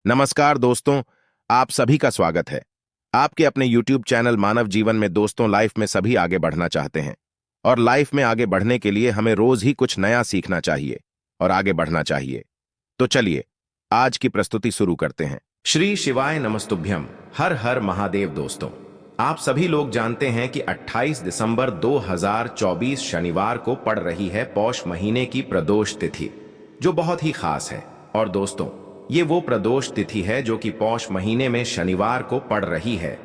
नमस्कार दोस्तों, आप सभी का स्वागत है। आपके अपने YouTube चैनल मानव जीवन में दोस्तों लाइफ में सभी आगे बढ़ना चाहते हैं और लाइफ में आगे बढ़ने के लिए हमें रोज ही कुछ नया सीखना चाहिए और आगे बढ़ना चाहिए। तो चलिए आज की प्रस्तुति शुरू करते हैं। श्री शिवाय नमस्तुभ्यम, हर हर महादेव। दोस्तों, आप सभी लोग जानते हैं कि 28 दिसंबर 2024 शनिवार को पड़ रही है पौष महीने की प्रदोष तिथि, जो बहुत ही खास है। और दोस्तों, ये वो प्रदोष तिथि है जो कि पौष महीने में शनिवार को पड़ रही है,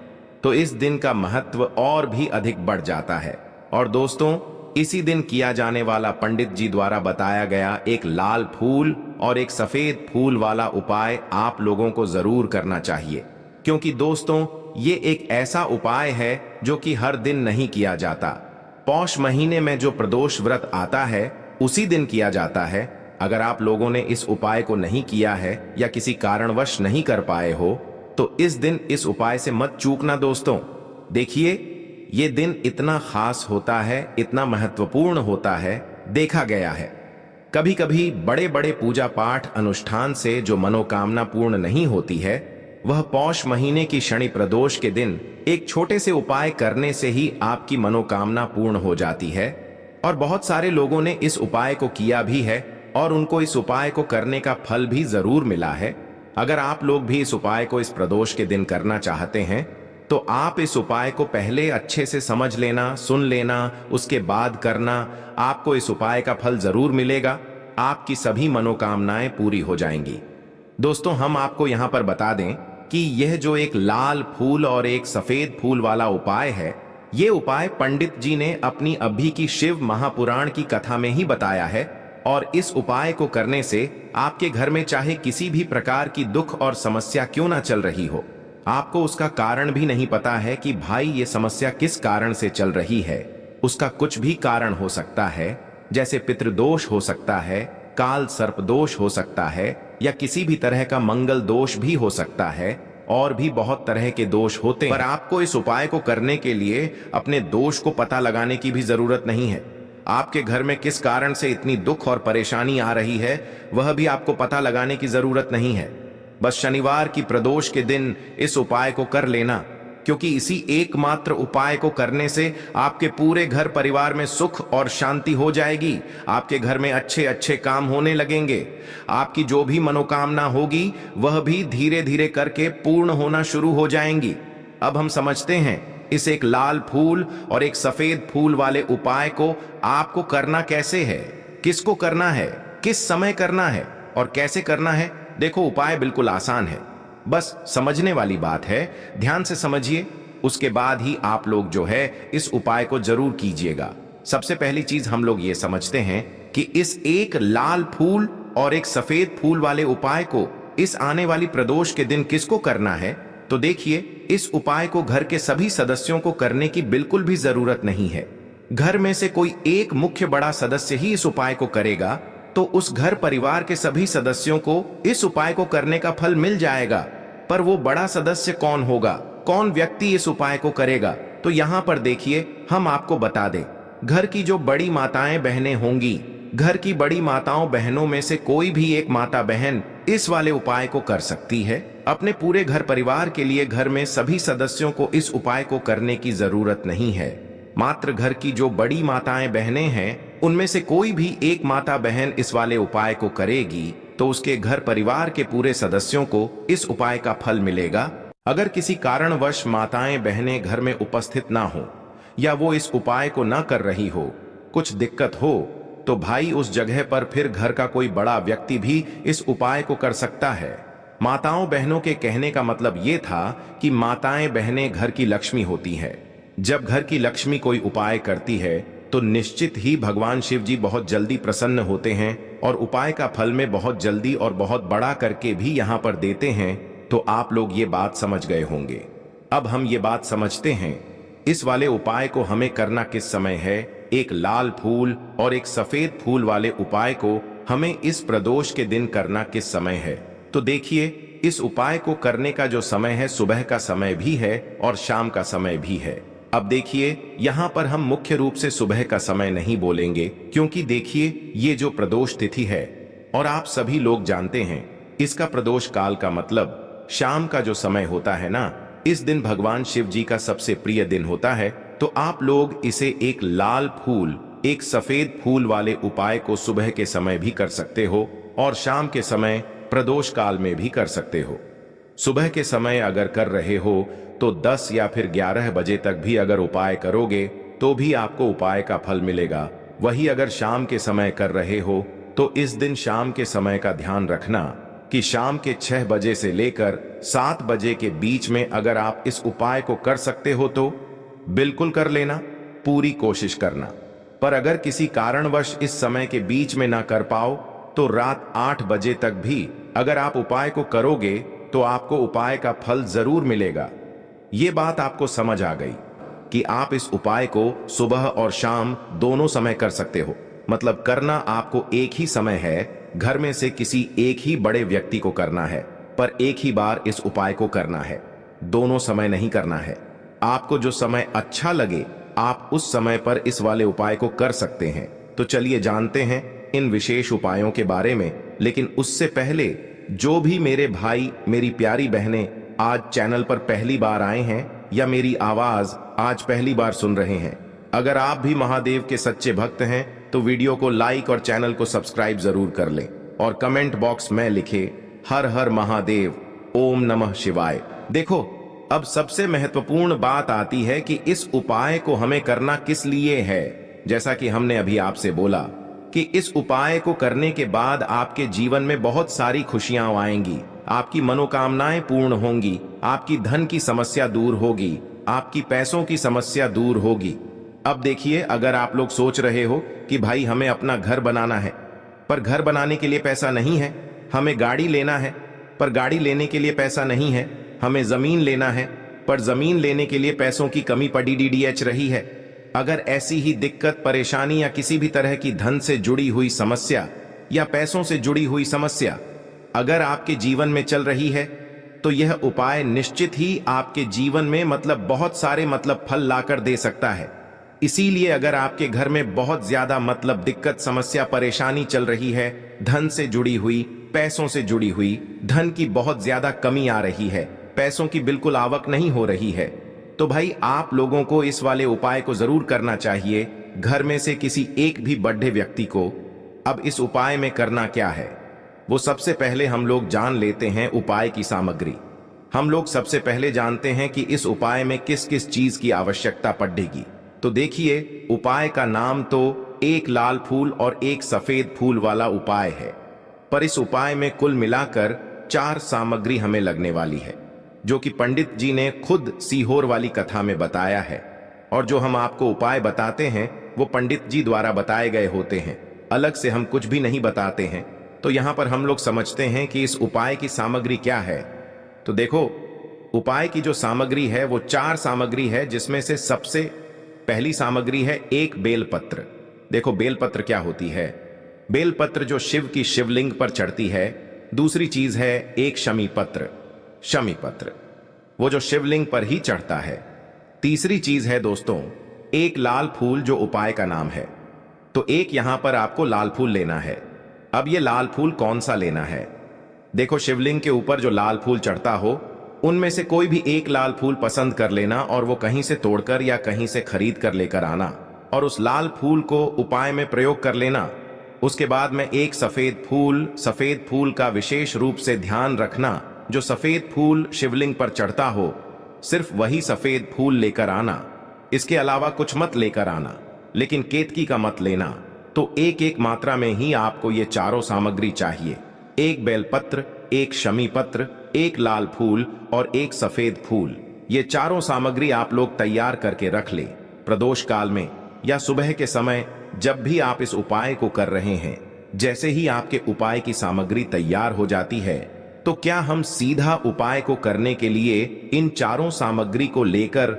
तो इस दिन का महत्व और भी अधिक बढ़ जाता है। और दोस्तों, इसी दिन किया जाने वाला पंडित जी द्वारा बताया गया एक लाल फूल और एक सफेद फूल वाला उपाय आप लोगों को जरूर करना चाहिए, क्योंकि दोस्तों ये एक ऐसा उपाय है जो कि हर दिन नहीं किया जाता। पौष महीने में जो प्रदोष व्रत आता है उसी दिन किया जाता है। अगर आप लोगों ने इस उपाय को नहीं किया है या किसी कारणवश नहीं कर पाए हो तो इस दिन इस उपाय से मत चूकना। दोस्तों देखिए, ये दिन इतना खास होता है, इतना महत्वपूर्ण होता है। देखा गया है कभी कभी बड़े बड़े पूजा पाठ अनुष्ठान से जो मनोकामना पूर्ण नहीं होती है, वह पौष महीने की शनि प्रदोष के दिन एक छोटे से उपाय करने से ही आपकी मनोकामना पूर्ण हो जाती है। और बहुत सारे लोगों ने इस उपाय को किया भी है और उनको इस उपाय को करने का फल भी जरूर मिला है। अगर आप लोग भी इस उपाय को इस प्रदोष के दिन करना चाहते हैं तो आप इस उपाय को पहले अच्छे से समझ लेना, सुन लेना, उसके बाद करना। आपको इस उपाय का फल जरूर मिलेगा, आपकी सभी मनोकामनाएं पूरी हो जाएंगी। दोस्तों, हम आपको यहां पर बता दें कि यह जो एक लाल फूल और एक सफेद फूल वाला उपाय है, यह उपाय पंडित जी ने अपनी अभी की शिव महापुराण की कथा में ही बताया है। और इस उपाय को करने से आपके घर में चाहे किसी भी प्रकार की दुख और समस्या क्यों ना चल रही हो, आपको उसका कारण भी नहीं पता है कि भाई ये समस्या किस कारण से चल रही है। उसका कुछ भी कारण हो सकता है, जैसे पितृदोष हो सकता है, काल सर्प दोष हो सकता है, या किसी भी तरह का मंगल दोष भी हो सकता है। और भी बहुत तरह के दोष होते हैं। पर आपको इस उपाय को करने के लिए अपने दोष को पता लगाने की भी जरूरत नहीं है। आपके घर में किस कारण से इतनी दुख और परेशानी आ रही है वह भी आपको पता लगाने की जरूरत नहीं है। बस शनिवार की प्रदोष के दिन इस उपाय को कर लेना, क्योंकि इसी एकमात्र उपाय को करने से आपके पूरे घर परिवार में सुख और शांति हो जाएगी। आपके घर में अच्छे अच्छे काम होने लगेंगे। आपकी जो भी मनोकामना होगी वह भी धीरे धीरे करके पूर्ण होना शुरू हो जाएंगी। अब हम समझते हैं इस एक लाल फूल और एक सफेद फूल वाले उपाय को आपको करना कैसे है, किसको करना है, किस समय करना है और कैसे करना है। देखो, उपाय बिल्कुल आसान है, बस समझने वाली बात है। ध्यान से समझिए, उसके बाद ही आप लोग जो है इस उपाय को जरूर कीजिएगा। सबसे पहली चीज हम लोग ये समझते हैं कि इस एक लाल फूल और एक सफेद फूल वाले उपाय को इस आने वाली प्रदोष के दिन किसको करना है। तो देखिए, इस उपाय को घर के सभी सदस्यों को करने की बिल्कुल भी जरूरत नहीं है। घर में से कोई एक मुख्य बड़ा सदस्य ही इस उपाय को करेगा तो उस घर परिवार के सभी सदस्यों को इस उपाय को करने का फल मिल जाएगा। पर वो बड़ा सदस्य कौन होगा, कौन व्यक्ति इस उपाय को करेगा, तो यहाँ पर देखिए हम आपको बता दें। घर की जो बड़ी माताएं बहनें होंगी, घर की बड़ी माताओं बहनों में से कोई भी एक माता बहन इस वाले उपाय को कर सकती है। अपने पूरे घर परिवार के लिए घर में सभी सदस्यों को इस उपाय को करने की जरूरत नहीं है। मात्र घर की जो बड़ी माताएं बहनें हैं उनमें से कोई भी एक माता बहन इस वाले उपाय को करेगी तो उसके घर परिवार के पूरे सदस्यों को इस उपाय का फल मिलेगा। अगर किसी कारणवश माताएं बहनें घर में उपस्थित ना हो या वो इस उपाय को ना कर रही हो, कुछ दिक्कत हो, तो भाई उस जगह पर फिर घर का कोई बड़ा व्यक्ति भी इस उपाय को कर सकता है। माताओं बहनों के कहने का मतलब ये था कि माताएं बहनें घर की लक्ष्मी होती है। जब घर की लक्ष्मी कोई उपाय करती है तो निश्चित ही भगवान शिव जी बहुत जल्दी प्रसन्न होते हैं और उपाय का फल में बहुत जल्दी और बहुत बड़ा करके भी यहाँ पर देते हैं। तो आप लोग ये बात समझ गए होंगे। अब हम ये बात समझते हैं इस वाले उपाय को हमें करना किस समय है। एक लाल फूल और एक सफेद फूल वाले उपाय को हमें इस प्रदोष के दिन करना किस समय है। तो देखिए, इस उपाय को करने का जो समय है सुबह का समय भी है और शाम का समय भी है। अब देखिए, यहाँ पर हम मुख्य रूप से सुबह का समय नहीं बोलेंगे, क्योंकि देखिए ये जो प्रदोष तिथि है और आप सभी लोग जानते हैं इसका प्रदोष काल का मतलब शाम का जो समय होता है ना, इस दिन भगवान शिव जी का सबसे प्रिय दिन होता है। तो आप लोग इसे एक लाल फूल, एक सफेद फूल वाले उपाय को सुबह के समय भी कर सकते हो और शाम के समय प्रदोष काल में भी कर सकते हो। सुबह के समय अगर कर रहे हो तो 10 या फिर 11 बजे तक भी अगर उपाय करोगे तो भी आपको उपाय का फल मिलेगा। वही अगर शाम के समय कर रहे हो तो इस दिन शाम के समय का ध्यान रखना कि शाम के 6 बजे से लेकर 7 बजे के बीच में अगर आप इस उपाय को कर सकते हो तो बिल्कुल कर लेना, पूरी कोशिश करना। पर अगर किसी कारणवश इस समय के बीच में ना कर पाओ तो रात 8 बजे तक भी अगर आप उपाय को करोगे तो आपको उपाय का फल जरूर मिलेगा। ये बात आपको समझ आ गई कि आप इस उपाय को सुबह और शाम दोनों समय कर सकते हो। मतलब करना आपको एक ही समय है, घर में से किसी एक ही बड़े व्यक्ति को करना है, पर एक ही बार इस उपाय को करना है, दोनों समय नहीं करना है। आपको जो समय अच्छा लगे आप उस समय पर इस वाले उपाय को कर सकते हैं। तो चलिए जानते हैं इन विशेष उपायों के बारे में। लेकिन उससे पहले जो भी मेरे भाई मेरी प्यारी बहनें आज चैनल पर पहली बार आए हैं या मेरी आवाज आज पहली बार सुन रहे हैं, अगर आप भी महादेव के सच्चे भक्त हैं तो वीडियो को लाइक और चैनल को सब्सक्राइब जरूर कर लें और कमेंट बॉक्स में लिखे हर हर महादेव, ओम नमः शिवाय। देखो, अब सबसे महत्वपूर्ण बात आती है कि इस उपाय को हमें करना किस लिए है। जैसा कि हमने अभी आपसे बोला कि इस उपाय को करने के बाद आपके जीवन में बहुत सारी खुशियां आएंगी, आपकी मनोकामनाएं पूर्ण होंगी, आपकी धन की समस्या दूर होगी, आपकी पैसों की समस्या दूर होगी। अब देखिए, अगर आप लोग सोच रहे हो कि भाई हमें अपना घर बनाना है पर घर बनाने के लिए पैसा नहीं है, हमें गाड़ी लेना है पर गाड़ी लेने के लिए पैसा नहीं है, हमें जमीन लेना है पर जमीन लेने के लिए पैसों की कमी पड़ी डीडीएच रही है। अगर ऐसी ही दिक्कत, परेशानी या किसी भी तरह की धन से जुड़ी हुई समस्या या पैसों से जुड़ी हुई समस्या अगर आपके जीवन में चल रही है तो यह उपाय निश्चित ही आपके जीवन में बहुत सारे फल लाकर दे सकता है। इसीलिए अगर आपके घर में बहुत ज्यादा दिक्कत, समस्या, परेशानी चल रही है, धन से जुड़ी हुई, पैसों से जुड़ी हुई, धन की बहुत ज्यादा कमी आ रही है, पैसों की बिल्कुल आवक नहीं हो रही है, तो भाई आप लोगों को इस वाले उपाय को जरूर करना चाहिए, घर में से किसी एक भी बड़े व्यक्ति को। अब इस उपाय में करना क्या है वो सबसे पहले हम लोग जान लेते हैं उपाय की सामग्री। हम लोग सबसे पहले जानते हैं कि इस उपाय में किस किस चीज की आवश्यकता पड़ेगी। तो देखिए, उपाय का नाम तो एक लाल फूल और एक सफेद फूल वाला उपाय है, पर इस उपाय में कुल मिलाकर 4 सामग्री हमें लगने वाली है, जो कि पंडित जी ने खुद सीहोर वाली कथा में बताया है। और जो हम आपको उपाय बताते हैं वो पंडित जी द्वारा बताए गए होते हैं, अलग से हम कुछ भी नहीं बताते हैं। तो यहां पर हम लोग समझते हैं कि इस उपाय की सामग्री क्या है। तो देखो, उपाय की जो सामग्री है वो 4 सामग्री है, जिसमें से सबसे पहली सामग्री है एक बेलपत्र। देखो, बेलपत्र क्या होती है? बेलपत्र जो शिव की शिवलिंग पर चढ़ती है। दूसरी चीज है एक शमी पत्र, शमी पत्र वो जो शिवलिंग पर ही चढ़ता है। तीसरी चीज है दोस्तों एक लाल फूल, जो उपाय का नाम है। तो एक यहां पर आपको लाल फूल लेना है। अब ये लाल फूल कौन सा लेना है? देखो, शिवलिंग के ऊपर जो लाल फूल चढ़ता हो उनमें से कोई भी एक लाल फूल पसंद कर लेना और वो कहीं से तोड़कर या कहीं से खरीद कर लेकर आना और उस लाल फूल को उपाय में प्रयोग कर लेना। उसके बाद में एक सफेद फूल का विशेष रूप से ध्यान रखना। जो सफेद फूल शिवलिंग पर चढ़ता हो सिर्फ वही सफेद फूल लेकर आना, इसके अलावा कुछ मत लेकर आना, लेकिन केतकी का मत लेना। तो एक एक मात्रा में ही आपको ये चारों सामग्री चाहिए। एक बेलपत्र, एक शमी पत्र, एक लाल फूल और एक सफेद फूल। ये चारों सामग्री आप लोग तैयार करके रख ले। प्रदोष काल में या सुबह के समय जब भी आप इस उपाय को कर रहे हैं, जैसे ही आपके उपाय की सामग्री तैयार हो जाती है तो क्या हम सीधा उपाय को करने के लिए इन चारों सामग्री को लेकर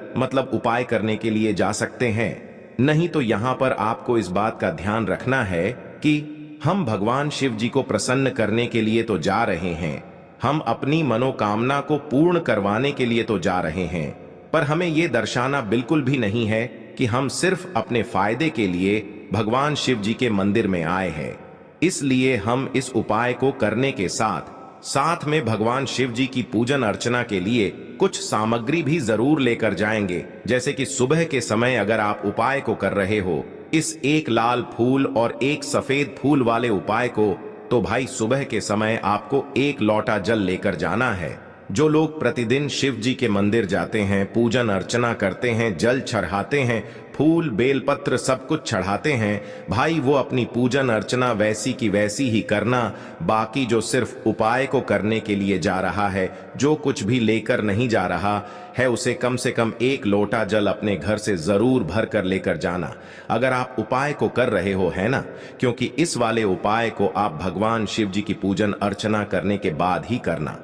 उपाय करने के लिए जा सकते हैं? नहीं, तो यहां पर आपको इस बात का ध्यान रखना है कि हम भगवान शिव जी को प्रसन्न करने के लिए तो जा रहे हैं, हम अपनी मनोकामना को पूर्ण करवाने के लिए तो जा रहे हैं, पर हमें यह दर्शाना बिल्कुल भी नहीं है कि हम सिर्फ अपने फायदे के लिए भगवान शिव जी के मंदिर में आए हैं। इसलिए हम इस उपाय को करने के साथ साथ में भगवान शिव जी की पूजन अर्चना के लिए कुछ सामग्री भी जरूर लेकर जाएंगे। जैसे कि सुबह के समय अगर आप उपाय को कर रहे हो, इस एक लाल फूल और एक सफेद फूल वाले उपाय को, तो भाई सुबह के समय आपको एक लोटा जल लेकर जाना है। जो लोग प्रतिदिन शिव जी के मंदिर जाते हैं, पूजन अर्चना करते हैं, जल चढ़ाते हैं, फूल बेलपत्र सब कुछ चढ़ाते हैं, भाई वो अपनी पूजन अर्चना वैसी की वैसी ही करना। बाकी जो सिर्फ उपाय को करने के लिए जा रहा है, जो कुछ भी लेकर नहीं जा रहा है, उसे कम से कम एक लोटा जल अपने घर से जरूर भर कर लेकर जाना। अगर आप उपाय को कर रहे हो, है ना, क्योंकि इस वाले उपाय को आप भगवान शिव जी की पूजन अर्चना करने के बाद ही करना।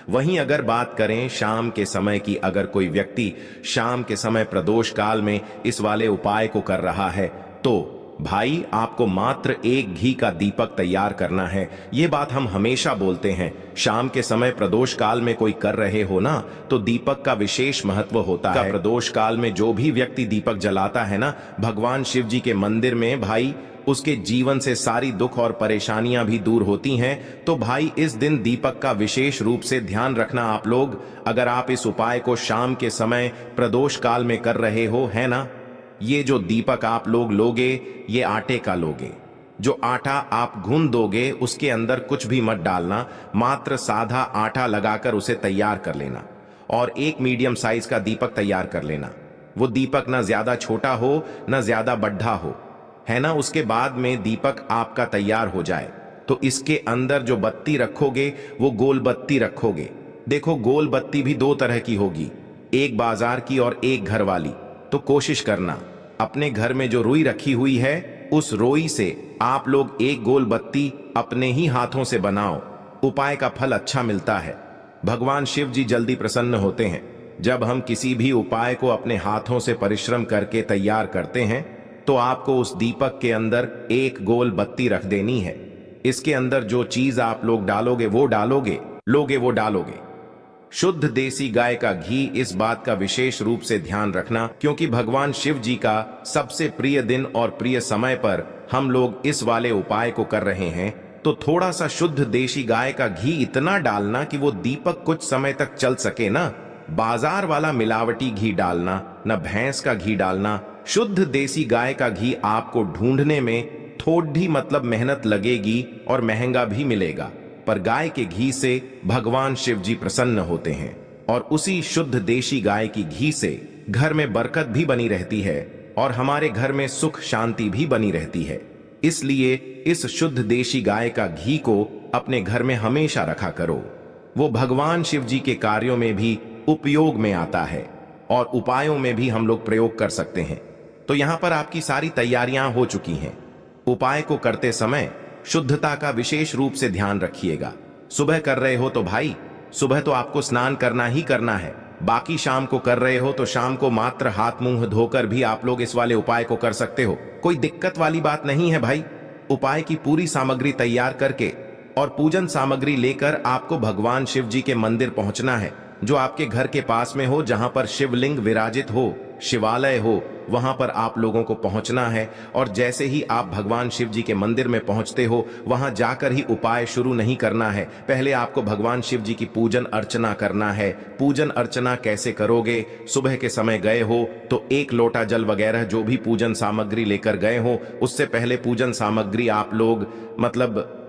वहीं अगर बात करें शाम के समय की, अगर कोई व्यक्ति शाम के समय प्रदोष काल में इस वाले उपाय को कर रहा है, तो भाई आपको मात्र एक घी का दीपक तैयार करना है। ये बात हम हमेशा बोलते हैं, शाम के समय प्रदोष काल में कोई कर रहे हो ना, तो दीपक का विशेष महत्व होता है। प्रदोष काल में जो भी व्यक्ति दीपक जलाता है ना भगवान शिव जी के मंदिर में, भाई उसके जीवन से सारी दुख और परेशानियां भी दूर होती हैं। तो भाई इस दिन दीपक का विशेष रूप से ध्यान रखना आप लोग। अगर आप इस उपाय को शाम के समय प्रदोष काल में कर रहे हो, है ना, ये जो दीपक आप लोग लोगे, ये आटे का लोगे। जो आटा आप गूंद दोगे उसके अंदर कुछ भी मत डालना, मात्र सादा आटा लगाकर उसे तैयार कर लेना और एक मीडियम साइज का दीपक तैयार कर लेना। वो दीपक ना ज्यादा छोटा हो ना ज्यादा बड़ा हो, है ना। उसके बाद में दीपक आपका तैयार हो जाए तो इसके अंदर जो बत्ती रखोगे वो गोल बत्ती रखोगे। देखो गोल बत्ती भी दो तरह की होगी, एक बाजार की और एक घर वाली। तो कोशिश करना अपने घर में जो रुई रखी हुई है, उस रुई से आप लोग एक गोल बत्ती अपने ही हाथों से बनाओ। उपाय का फल अच्छा मिलता है। भगवान शिव जी जल्दी प्रसन्न होते हैं जब हम किसी भी उपाय को अपने हाथों से परिश्रम करके तैयार करते हैं। तो आपको उस दीपक के अंदर एक गोल बत्ती रख देनी है। इसके अंदर जो चीज आप लोग डालोगे वो डालोगे। शुद्ध देसी गाय का घी, इस बात का विशेष रूप से ध्यान रखना, क्योंकि भगवान शिव जी का सबसे प्रिय दिन और प्रिय समय पर हम लोग इस वाले उपाय को कर रहे हैं। तो थोड़ा सा शुद्ध देसी गाय का घी इतना डालना कि वो दीपक कुछ समय तक चल सके ना। बाजार वाला मिलावटी घी डालना, न भैंस का घी डालना। शुद्ध देसी गाय का घी आपको ढूंढने में थोड़ी मतलब मेहनत लगेगी और महंगा भी मिलेगा, पर गाय के घी से भगवान शिव जी प्रसन्न होते हैं और उसी शुद्ध देसी गाय की घी से घर में बरकत भी बनी रहती है और हमारे घर में सुख शांति भी बनी रहती है। इसलिए इस शुद्ध देसी गाय का घी को अपने घर में हमेशा रखा करो। वो भगवान शिव जी के कार्यों में भी उपयोग में आता है और उपायों में भी हम लोग प्रयोग कर सकते हैं। तो यहां पर आपकी सारी तैयारियां हो चुकी हैं। उपाय को करते समय शुद्धता का विशेष रूप से ध्यान रखिएगा। सुबह कर रहे हो तो भाई सुबह तो आपको स्नान करना ही करना है। बाकी शाम को कर रहे हो तो शाम को मात्र हाथ मुंह धोकर भी आप लोग इस वाले उपाय को कर सकते हो। कोई दिक्कत वाली बात नहीं है भाई। उपाय की पूरी सामग्री तैयार करके और पूजन सामग्री लेकर आपको भगवान शिव जी के मंदिर पहुंचना है, जो आपके घर के पास में हो, जहां पर शिवलिंग विराजित हो, शिवालय हो, वहां पर आप लोगों को पहुंचना है। और जैसे ही आप भगवान शिव जी के मंदिर में पहुंचते हो, वहां जाकर ही उपाय शुरू नहीं करना है। पहले आपको भगवान शिव जी की पूजन अर्चना करना है। पूजन अर्चना कैसे करोगे? सुबह के समय गए हो तो एक लोटा जल वगैरह जो भी पूजन सामग्री लेकर गए हो, उससे पहले पूजन सामग्री आप लोग मतलब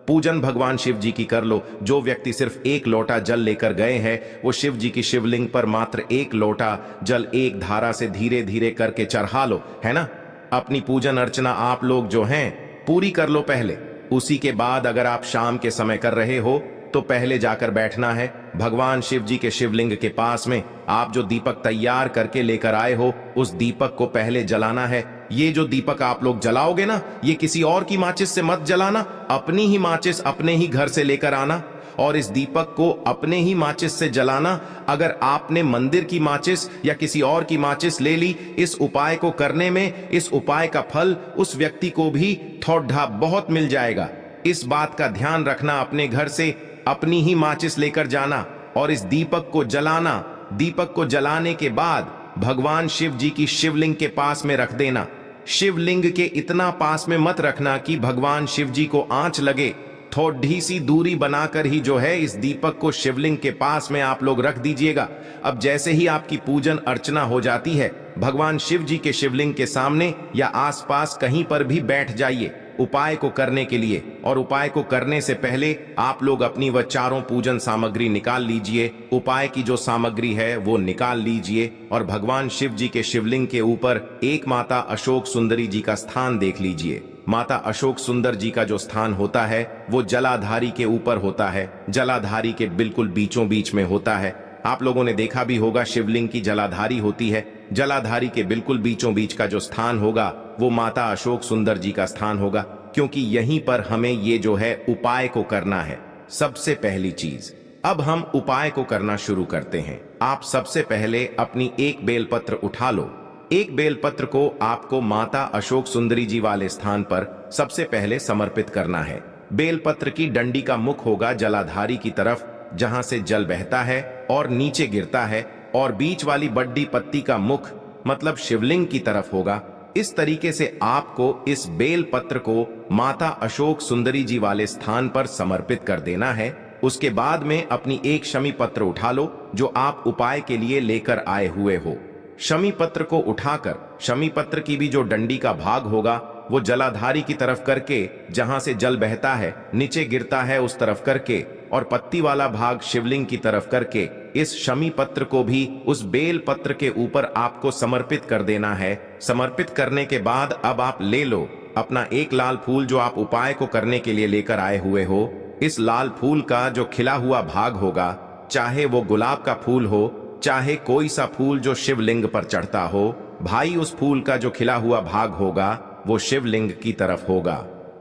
पूजन भगवान शिव जी की कर लो। जो व्यक्ति सिर्फ एक लोटा जल लेकर गए हैं, वो शिव जी की शिवलिंग पर मात्र एक लोटा जल एक धारा से धीरे धीरे करके चढ़ा लो, है ना। अपनी पूजन अर्चना आप लोग जो हैं पूरी कर लो पहले। उसी के बाद अगर आप शाम के समय कर रहे हो तो पहले जाकर बैठना है भगवान शिव जी के शिवलिंग के पास में। आप जो दीपक तैयार करके लेकर आए हो, उस दीपक को पहले जलाना है। ये जो दीपक आप लोग जलाओगे ना, ये किसी और की माचिस से मत जलाना, अपनी ही माचिस अपने ही घर से लेकर आना और इस दीपक को अपने ही माचिस से जलाना। अगर आपने मंदिर की माचिस या किसी और की माचिस ले ली इस उपाय को करने में, इस उपाय का फल उस व्यक्ति को भी थोड़ा बहुत मिल जाएगा। इस बात का ध्यान रखना, अपने घर से अपनी ही माचिस लेकर जाना और इस दीपक को जलाना। दीपक को जलाने के बाद भगवान शिव जी की शिवलिंग के पास में रख देना। शिवलिंग के इतना पास में मत रखना कि भगवान शिव जी को आंच लगे, थोड़ी सी दूरी बनाकर ही जो है इस दीपक को शिवलिंग के पास में आप लोग रख दीजिएगा। अब जैसे ही आपकी पूजन अर्चना हो जाती है, भगवान शिव जी के शिवलिंग के सामने या आसपास कहीं पर भी बैठ जाइए उपाय को करने के लिए। और उपाय को करने से पहले आप लोग अपनी वह चारों पूजन सामग्री निकाल लीजिए। उपाय की जो सामग्री है वो निकाल लीजिए और भगवान शिव जी के शिवलिंग के ऊपर एक माता अशोक सुंदरी जी का स्थान देख लीजिए। माता अशोक सुंदर जी का जो स्थान होता है वो जलाधारी के ऊपर होता है, जलाधारी के बिल्कुल बीचों बीच में होता है। आप लोगों ने देखा भी होगा शिवलिंग की जलाधारी होती है, जलाधारी के बिल्कुल बीचों बीच का जो स्थान होगा वो माता अशोक सुंदर जी का स्थान होगा, क्योंकि यहीं पर हमें ये जो है उपाय को करना है। सबसे पहली चीज, अब हम उपाय को करना शुरू करते हैं। आप सबसे पहले अपनी एक बेलपत्र उठा लो। एक बेलपत्र को आपको माता अशोक सुंदरी जी वाले स्थान पर सबसे पहले समर्पित करना है। बेलपत्र की डंडी का मुख होगा जलाधारी की तरफ जहां से जल बहता है और नीचे गिरता है, और बीच वाली बड्डी पत्ती का मुख मतलब शिवलिंग की तरफ होगा। इस तरीके से आपको इस बेल पत्र को माता अशोक सुंदरी जी वाले स्थान पर समर्पित कर देना है। उसके बाद में अपनी एक शमी पत्र उठा लो जो आप उपाय के लिए लेकर आए हुए हो। शमी पत्र को उठाकर शमी पत्र की भी जो डंडी का भाग होगा वो जलाधारी की तरफ करके जहां से जल बहता है नीचे गिरता है उस तरफ करके, और पत्ती वाला भाग शिवलिंग की तरफ करके इस शमी पत्र को भी उस बेल पत्र के ऊपर आपको समर्पित कर देना है। समर्पित करने के बाद अब आप ले लो अपना एक लाल फूल जो आप उपाय को करने के लिए लेकर आए हुए हो। इस लाल फूल का जो खिला हुआ भाग होगा, चाहे वो गुलाब का फूल हो, चाहे कोई सा फूल जो शिवलिंग पर चढ़ता हो, भाई उस फूल का जो खिला हुआ भाग होगा वो शिवलिंग की तरफ होगा।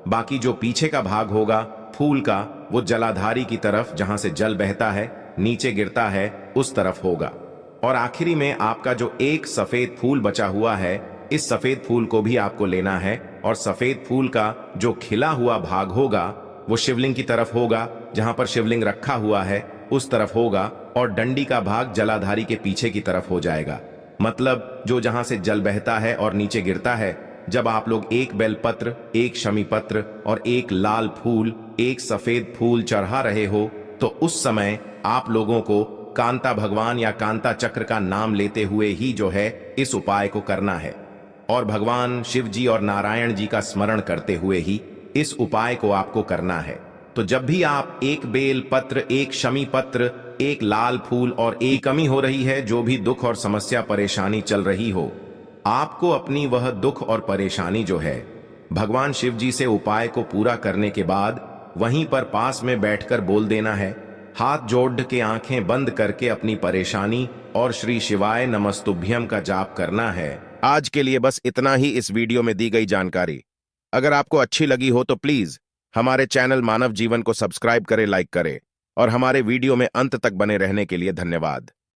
बाकी जो पीछे का भाग होगा फूल का वो जलाधारी की तरफ जहां से जल बहता है नीचे गिरता है उस तरफ होगा। और आखिरी में आपका जो एक सफेद फूल बचा हुआ है, इस सफेद फूल को भी आपको लेना है और सफेद फूल का जो खिला हुआ भाग होगा वो शिवलिंग की तरफ होगा, जहां पर शिवलिंग रखा हुआ है उस तरफ होगा, और डंडी का भाग जलाधारी के पीछे की तरफ हो जाएगा। मतलब जो जहां से जल बहता है और नीचे गिरता है। जब आप लोग एक बेलपत्र, एक शमी पत्र और एक लाल फूल, एक सफेद फूल चढ़ा रहे हो तो उस समय आप लोगों को कांता भगवान या कांता चक्र का नाम लेते हुए ही जो है इस उपाय को करना है, और भगवान शिव जी और नारायण जी का स्मरण करते हुए ही इस उपाय को आपको करना है। तो जब भी आप एक बेल पत्र, एक शमी पत्र, एक लाल फूल और एक कमी हो रही है, जो भी दुख और समस्या परेशानी चल रही हो, आपको अपनी वह दुख और परेशानी जो है भगवान शिव जी से उपाय को पूरा करने के बाद वहीं पर पास में बैठकर बोल देना है। हाथ जोड़ के आंखें बंद करके अपनी परेशानी और श्री शिवाय नमस्तुभ्यम का जाप करना है। आज के लिए बस इतना ही इस वीडियो में दी गई जानकारी। अगर आपको अच्छी लगी हो तो प्लीज हमारे चैनल मानव जीवन को सब्सक्राइब करें, लाइक करें, और हमारे वीडियो में अंत तक बने रहने के लिए धन्यवाद।